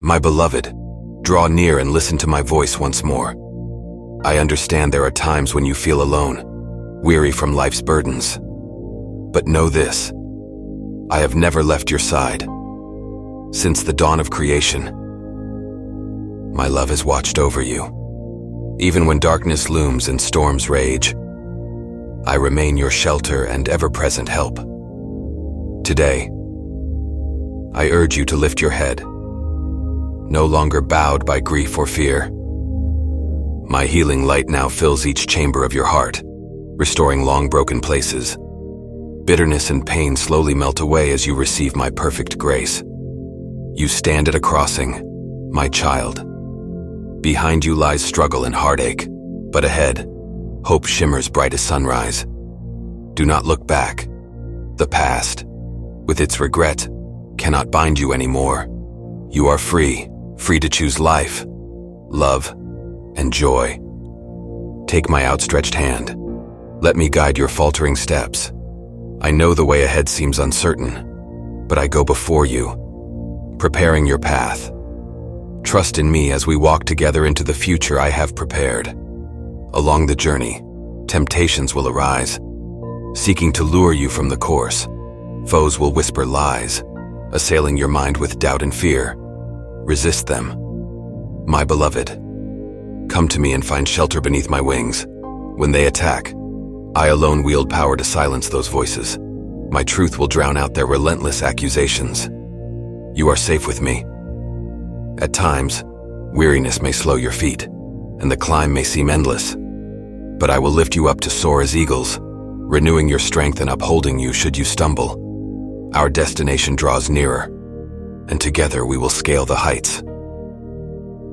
My beloved, draw near and listen to my voice once more. I understand there are times when you feel alone, weary from life's burdens. But know this, I have never left your side. Since the dawn of creation, my love has watched over you. Even when darkness looms and storms rage, I remain your shelter and ever-present help. Today, I urge you to lift your head, no longer bowed by grief or fear. My healing light now fills each chamber of your heart, restoring long broken places. Bitterness and pain slowly melt away as you receive my perfect grace. You stand at a crossing, my child. Behind you lies struggle and heartache, but ahead, hope shimmers bright as sunrise. Do not look back. The past, with its regret, cannot bind you anymore. You are free to choose life, love, and joy. Take my outstretched hand. Let me guide your faltering steps. I know the way ahead seems uncertain, but I go before you, preparing your path. Trust in me as we walk together into the future I have prepared. Along the journey, temptations will arise, seeking to lure you from the course. Foes will whisper lies, assailing your mind with doubt and fear. Resist them. My beloved, come to me and find shelter beneath my wings. When they attack, I alone wield power to silence those voices. My truth will drown out their relentless accusations. You are safe with me. At times, weariness may slow your feet, and the climb may seem endless. But I will lift you up to soar as eagles, renewing your strength and upholding you should you stumble. Our destination draws nearer, and together we will scale the heights.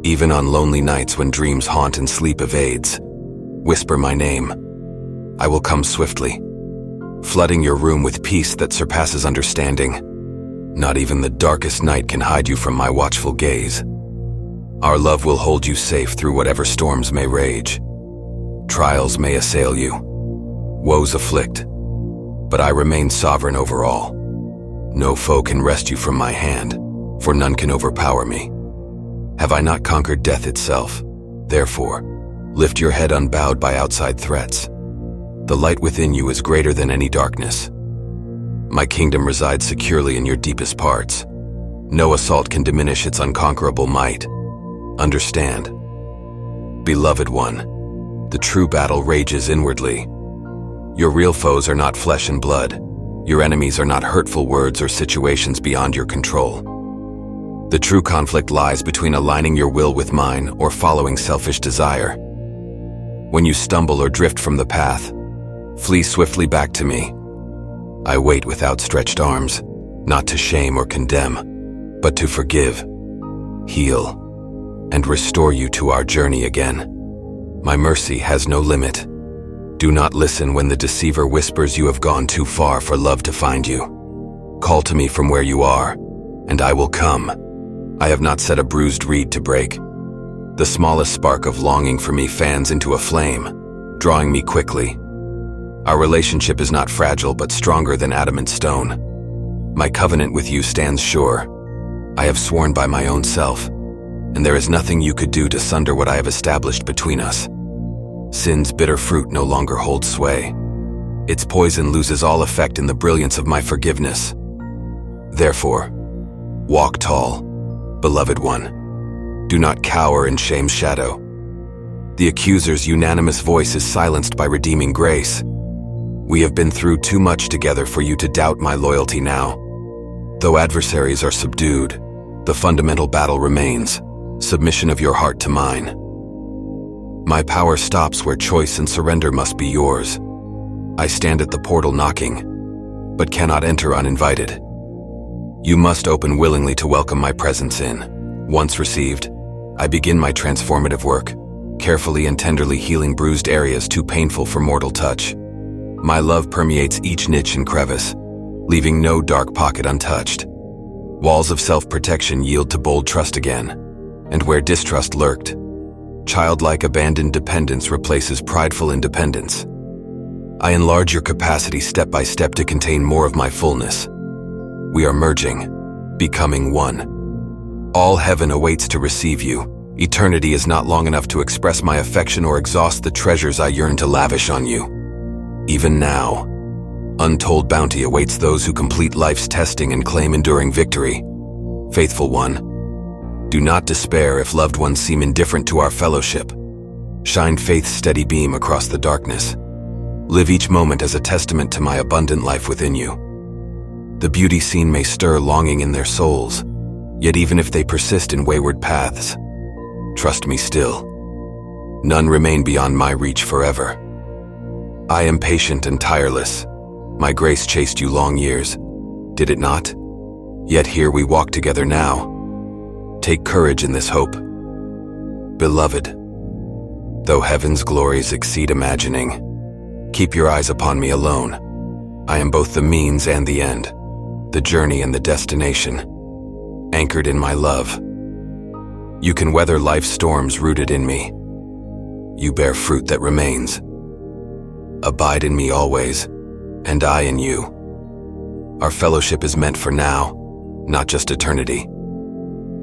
Even on lonely nights when dreams haunt and sleep evades, whisper my name. I will come swiftly, flooding your room with peace that surpasses understanding. Not even the darkest night can hide you from my watchful gaze. Our love will hold you safe through whatever storms may rage. Trials may assail you, woes afflict, but I remain sovereign over all. No foe can wrest you from my hand, for none can overpower me. Have I not conquered death itself? Therefore, lift your head unbowed by outside threats. The light within you is greater than any darkness. My kingdom resides securely in your deepest parts. No assault can diminish its unconquerable might. Understand. Beloved one, the true battle rages inwardly. Your real foes are not flesh and blood. Your enemies are not hurtful words or situations beyond your control. The true conflict lies between aligning your will with mine or following selfish desire. When you stumble or drift from the path, flee swiftly back to me. I wait with outstretched arms, not to shame or condemn, but to forgive, heal, and restore you to our journey again. My mercy has no limit. Do not listen when the deceiver whispers you have gone too far for love to find you. Call to me from where you are, and I will come. I have not set a bruised reed to break. The smallest spark of longing for me fans into a flame, drawing me quickly. Our relationship is not fragile but stronger than adamant stone. My covenant with you stands sure. I have sworn by my own self, and there is nothing you could do to sunder what I have established between us. Sin's bitter fruit no longer holds sway. Its poison loses all effect in the brilliance of my forgiveness. Therefore, walk tall, beloved one. Do not cower in shame's shadow. The accuser's unanimous voice is silenced by redeeming grace. We have been through too much together for you to doubt my loyalty now. Though adversaries are subdued, the fundamental battle remains, submission of your heart to mine. My power stops where choice and surrender must be yours. I stand at the portal knocking, but cannot enter uninvited. You must open willingly to welcome my presence in. Once received, I begin my transformative work, carefully and tenderly healing bruised areas too painful for mortal touch. My love permeates each niche and crevice, leaving no dark pocket untouched. Walls of self-protection yield to bold trust again, and where distrust lurked, childlike abandoned dependence replaces prideful independence. I enlarge your capacity step by step to contain more of my fullness. We are merging, becoming one. All heaven awaits to receive you. Eternity is not long enough to express my affection or exhaust the treasures I yearn to lavish on you. Even now, untold bounty awaits those who complete life's testing and claim enduring victory. Faithful one, do not despair if loved ones seem indifferent to our fellowship. Shine faith's steady beam across the darkness. Live each moment as a testament to my abundant life within you. The beauty seen may stir longing in their souls, yet even if they persist in wayward paths, trust me still. None remain beyond my reach forever. I am patient and tireless. My grace chased you long years, did it not? Yet here we walk together now. Take courage in this hope. Beloved, though heaven's glories exceed imagining, keep your eyes upon me alone. I am both the means and the end, the journey and the destination, anchored in my love. You can weather life's storms rooted in me. You bear fruit that remains. Abide in me always, and I in you. Our fellowship is meant for now, not just eternity.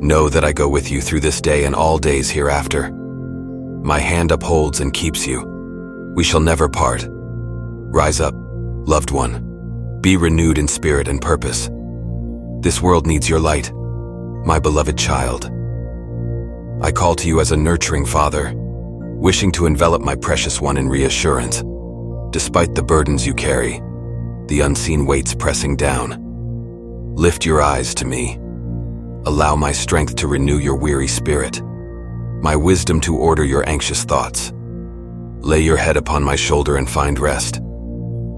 Know that I go with you through this day and all days hereafter. My hand upholds and keeps you. We shall never part. Rise up, loved one. Be renewed in spirit and purpose. This world needs your light, my beloved child. I call to you as a nurturing father, wishing to envelop my precious one in reassurance. Despite the burdens you carry, the unseen weights pressing down, lift your eyes to me. Allow my strength to renew your weary spirit, my wisdom to order your anxious thoughts. Lay your head upon my shoulder and find rest.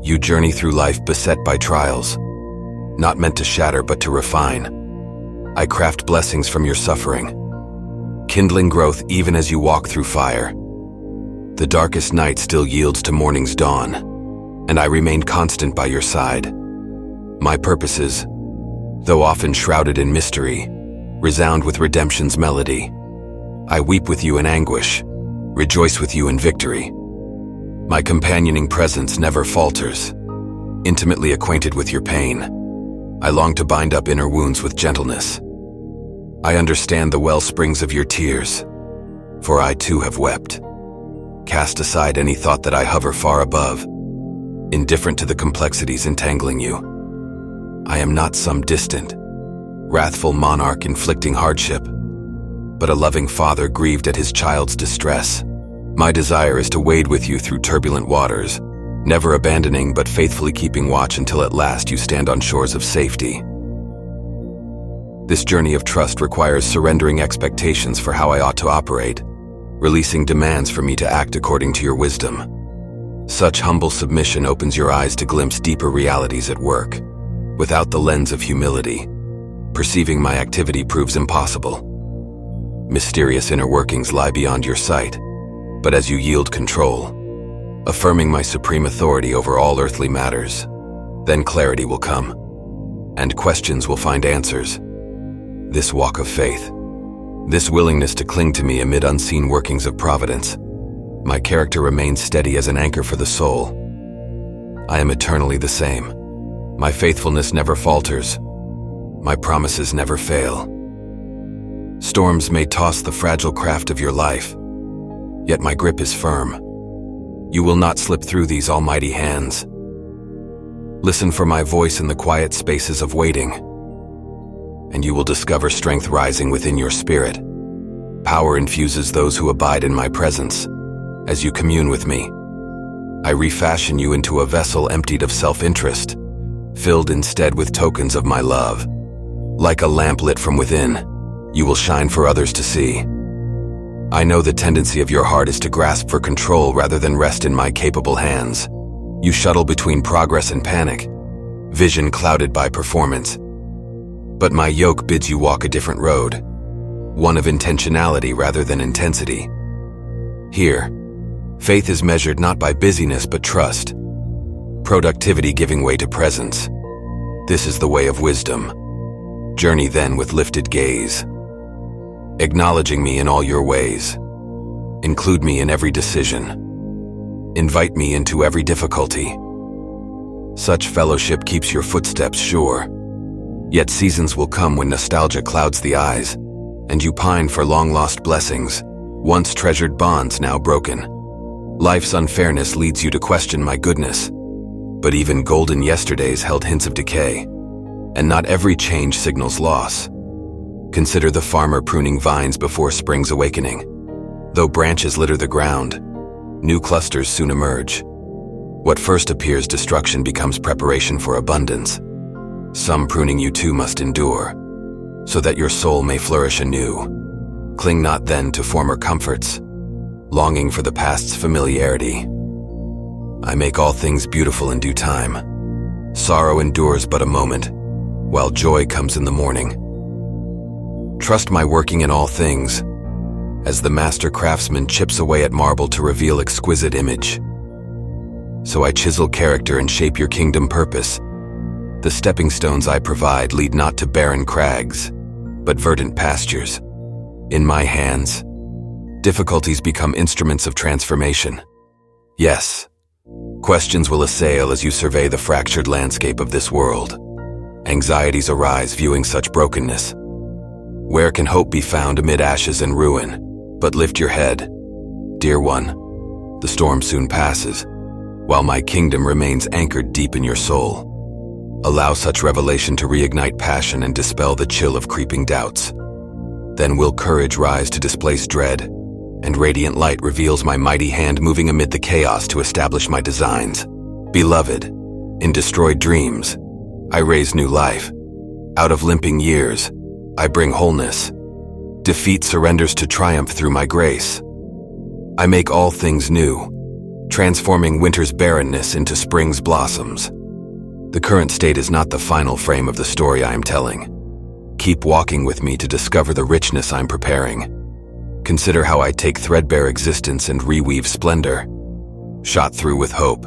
You journey through life beset by trials, not meant to shatter but to refine. I craft blessings from your suffering, kindling growth even as you walk through fire. The darkest night still yields to morning's dawn, and I remain constant by your side. My purposes, though often shrouded in mystery, resound with redemption's melody. I weep with you in anguish, rejoice with you in victory. My companioning presence never falters. Intimately acquainted with your pain, I long to bind up inner wounds with gentleness. I understand the well springs of your tears, for I too have wept. Cast aside any thought that I hover far above, indifferent to the complexities entangling you. I am not some distant, wrathful monarch inflicting hardship, but a loving father grieved at his child's distress. My desire is to wade with you through turbulent waters, never abandoning but faithfully keeping watch until at last you stand on shores of safety. This journey of trust requires surrendering expectations for how I ought to operate, releasing demands for me to act according to your wisdom. Such humble submission opens your eyes to glimpse deeper realities at work. Without the lens of humility, perceiving my activity proves impossible. Mysterious inner workings lie beyond your sight, but as you yield control, affirming my supreme authority over all earthly matters, then clarity will come, and questions will find answers. This walk of faith, this willingness to cling to me amid unseen workings of providence, my character remains steady as an anchor for the soul. I am eternally the same. My faithfulness never falters. My promises never fail. Storms may toss the fragile craft of your life, yet my grip is firm. You will not slip through these almighty hands. Listen for my voice in the quiet spaces of waiting, and you will discover strength rising within your spirit. Power infuses those who abide in my presence. As you commune with me, I refashion you into a vessel emptied of self-interest, filled instead with tokens of my love. Like a lamp lit from within, you will shine for others to see. I know the tendency of your heart is to grasp for control rather than rest in my capable hands. You shuttle between progress and panic, vision clouded by performance. But my yoke bids you walk a different road, one of intentionality rather than intensity. Here, faith is measured not by busyness but trust, productivity giving way to presence. This is the way of wisdom. Journey then with lifted gaze, acknowledging me in all your ways. Include me in every decision. Invite me into every difficulty. Such fellowship keeps your footsteps sure. Yet seasons will come when nostalgia clouds the eyes, and you pine for long-lost blessings, once treasured bonds now broken. Life's unfairness leads you to question my goodness, but even golden yesterdays held hints of decay, and not every change signals loss. Consider the farmer pruning vines before spring's awakening. Though branches litter the ground, new clusters soon emerge. What first appears destruction becomes preparation for abundance. Some pruning you too must endure, so that your soul may flourish anew. Cling not then to former comforts, longing for the past's familiarity. I make all things beautiful in due time. Sorrow endures but a moment, while joy comes in the morning. Trust my working in all things, as the master craftsman chips away at marble to reveal exquisite image. So I chisel character and shape your kingdom purpose. The stepping stones I provide lead not to barren crags, but verdant pastures. In my hands, difficulties become instruments of transformation. Yes, questions will assail as you survey the fractured landscape of this world. Anxieties arise viewing such brokenness. Where can hope be found amid ashes and ruin? But lift your head, dear one. The storm soon passes, while my kingdom remains anchored deep in your soul. Allow such revelation to reignite passion and dispel the chill of creeping doubts. Then will courage rise to displace dread, and radiant light reveals my mighty hand moving amid the chaos to establish my designs. Beloved, in destroyed dreams, I raise new life. Out of limping years, I bring wholeness. Defeat surrenders to triumph through my grace. I make all things new, transforming winter's barrenness into spring's blossoms. The current state is not the final frame of the story I am telling. Keep walking with me to discover the richness I'm preparing. Consider how I take threadbare existence and reweave splendor, shot through with hope.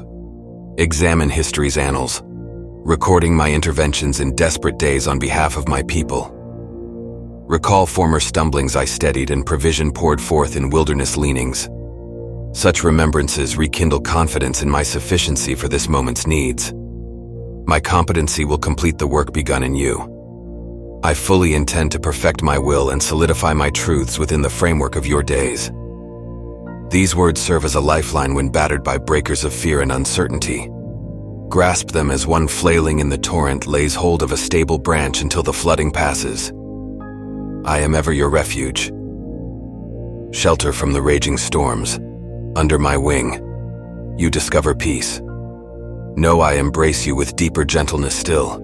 Examine history's annals, recording my interventions in desperate days on behalf of my people. Recall former stumblings I steadied and provision poured forth in wilderness leanings. Such remembrances rekindle confidence in my sufficiency for this moment's needs. My competency will complete the work begun in you. I fully intend to perfect my will and solidify my truths within the framework of your days. These words serve as a lifeline when battered by breakers of fear and uncertainty. Grasp them as one flailing in the torrent lays hold of a stable branch until the flooding passes. I am ever your refuge. Shelter from the raging storms. Under my wing, you discover peace. Know I embrace you with deeper gentleness still.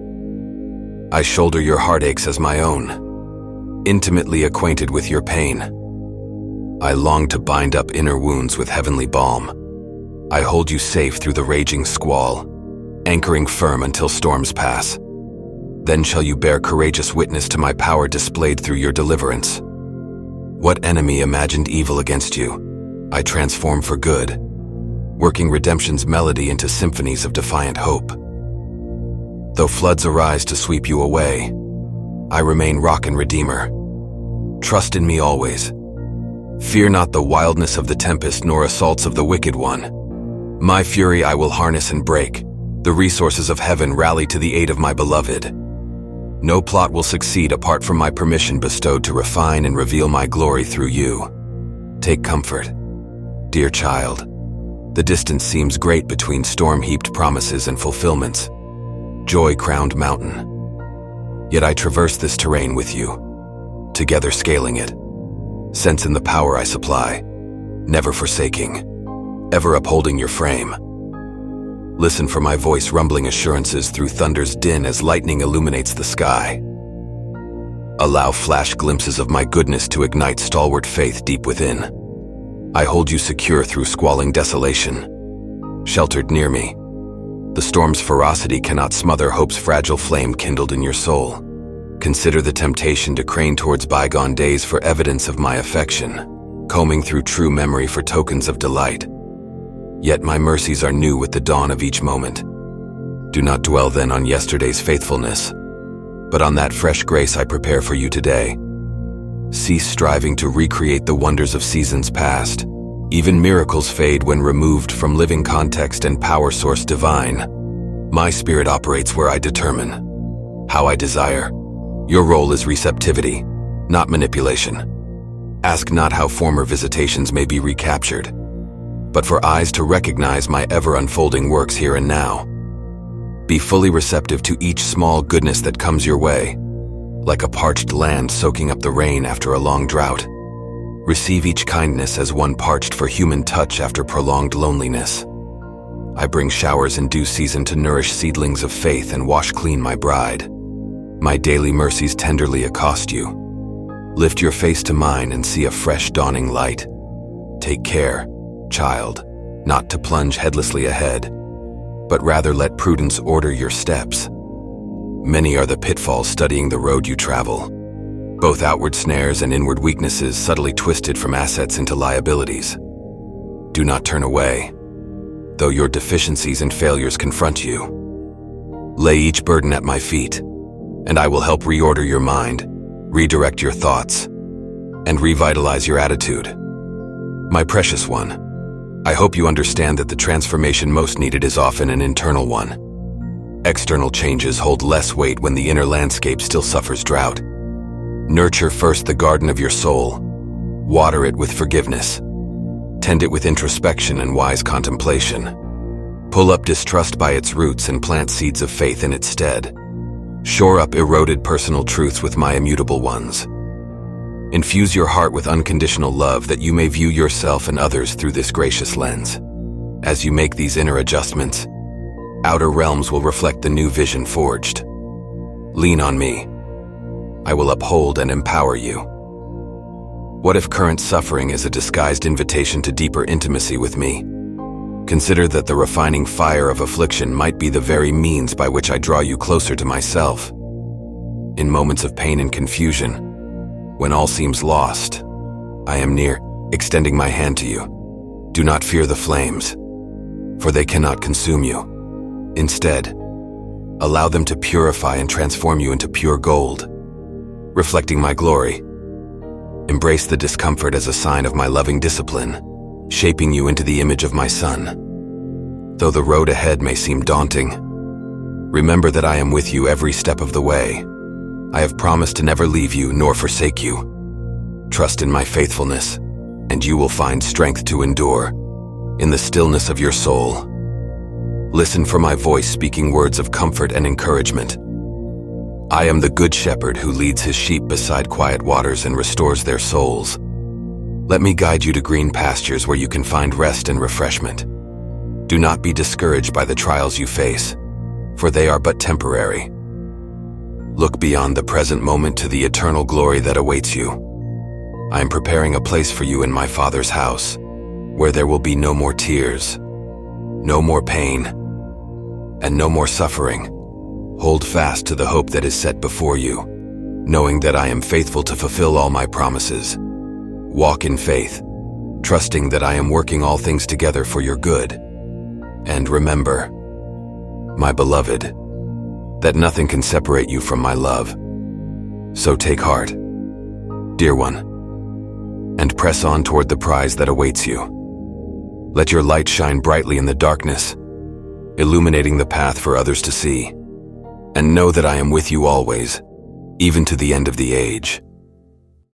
I shoulder your heartaches as my own, intimately acquainted with your pain. I long to bind up inner wounds with heavenly balm. I hold you safe through the raging squall, anchoring firm until storms pass. Then shall you bear courageous witness to my power displayed through your deliverance. What enemy imagined evil against you, I transform for good, working redemption's melody into symphonies of defiant hope. Though floods arise to sweep you away, I remain rock and redeemer. Trust in me always. Fear not the wildness of the tempest nor assaults of the wicked one. My fury I will harness and break. The resources of heaven rally to the aid of my beloved. No plot will succeed apart from my permission bestowed to refine and reveal my glory through you. Take comfort, dear child. The distance seems great between storm-heaped promises and fulfillments. Joy-crowned mountain. Yet I traverse this terrain with you, together scaling it. Sense in the power I supply, never forsaking, ever upholding your frame. Listen for my voice rumbling assurances through thunder's din as lightning illuminates the sky. Allow flash glimpses of my goodness to ignite stalwart faith deep within. I hold you secure through squalling desolation, sheltered near me. The storm's ferocity cannot smother hope's fragile flame kindled in your soul. Consider the temptation to crane towards bygone days for evidence of my affection, combing through true memory for tokens of delight. Yet my mercies are new with the dawn of each moment. Do not dwell then on yesterday's faithfulness, but on that fresh grace I prepare for you today. Cease striving to recreate the wonders of seasons past. Even miracles fade when removed from living context and power source divine. My spirit operates where I determine, how I desire. Your role is receptivity, not manipulation. Ask not how former visitations may be recaptured, but for eyes to recognize my ever-unfolding works here and now. Be fully receptive to each small goodness that comes your way, like a parched land soaking up the rain after a long drought. Receive each kindness as one parched for human touch after prolonged loneliness. I bring showers in due season to nourish seedlings of faith and wash clean my bride. My daily mercies tenderly accost you. Lift your face to mine and see a fresh dawning light. Take care, child, not to plunge headlessly ahead, but rather let prudence order your steps. Many are the pitfalls studying the road you travel, both outward snares and inward weaknesses subtly twisted from assets into liabilities. Do not turn away, though your deficiencies and failures confront you. Lay each burden at my feet, and I will help reorder your mind, redirect your thoughts, and revitalize your attitude. My precious one, I hope you understand that the transformation most needed is often an internal one. External changes hold less weight when the inner landscape still suffers drought. Nurture first the garden of your soul. Water it with forgiveness. Tend it with introspection and wise contemplation. Pull up distrust by its roots and plant seeds of faith in its stead. Shore up eroded personal truths with my immutable ones. Infuse your heart with unconditional love that you may view yourself and others through this gracious lens. As you make these inner adjustments, outer realms will reflect the new vision forged. Lean on me. I will uphold and empower you. What if current suffering is a disguised invitation to deeper intimacy with me? Consider that the refining fire of affliction might be the very means by which I draw you closer to myself. In moments of pain and confusion, when all seems lost, I am near, extending my hand to you. Do not fear the flames, for they cannot consume you. Instead, allow them to purify and transform you into pure gold, reflecting my glory. Embrace the discomfort as a sign of my loving discipline, shaping you into the image of my Son. Though the road ahead may seem daunting, remember that I am with you every step of the way. I have promised to never leave you nor forsake you. Trust in my faithfulness, and you will find strength to endure in the stillness of your soul. Listen for my voice speaking words of comfort and encouragement. I am the good shepherd who leads his sheep beside quiet waters and restores their souls. Let me guide you to green pastures where you can find rest and refreshment. Do not be discouraged by the trials you face, for they are but temporary. Look beyond the present moment to the eternal glory that awaits you. I am preparing a place for you in my Father's house, where there will be no more tears, no more pain, and no more suffering. Hold fast to the hope that is set before you, knowing that I am faithful to fulfill all my promises. Walk in faith, trusting that I am working all things together for your good. And remember, my beloved, that nothing can separate you from my love. So take heart, dear one, and press on toward the prize that awaits you. Let your light shine brightly in the darkness, illuminating the path for others to see. And know that I am with you always, even to the end of the age.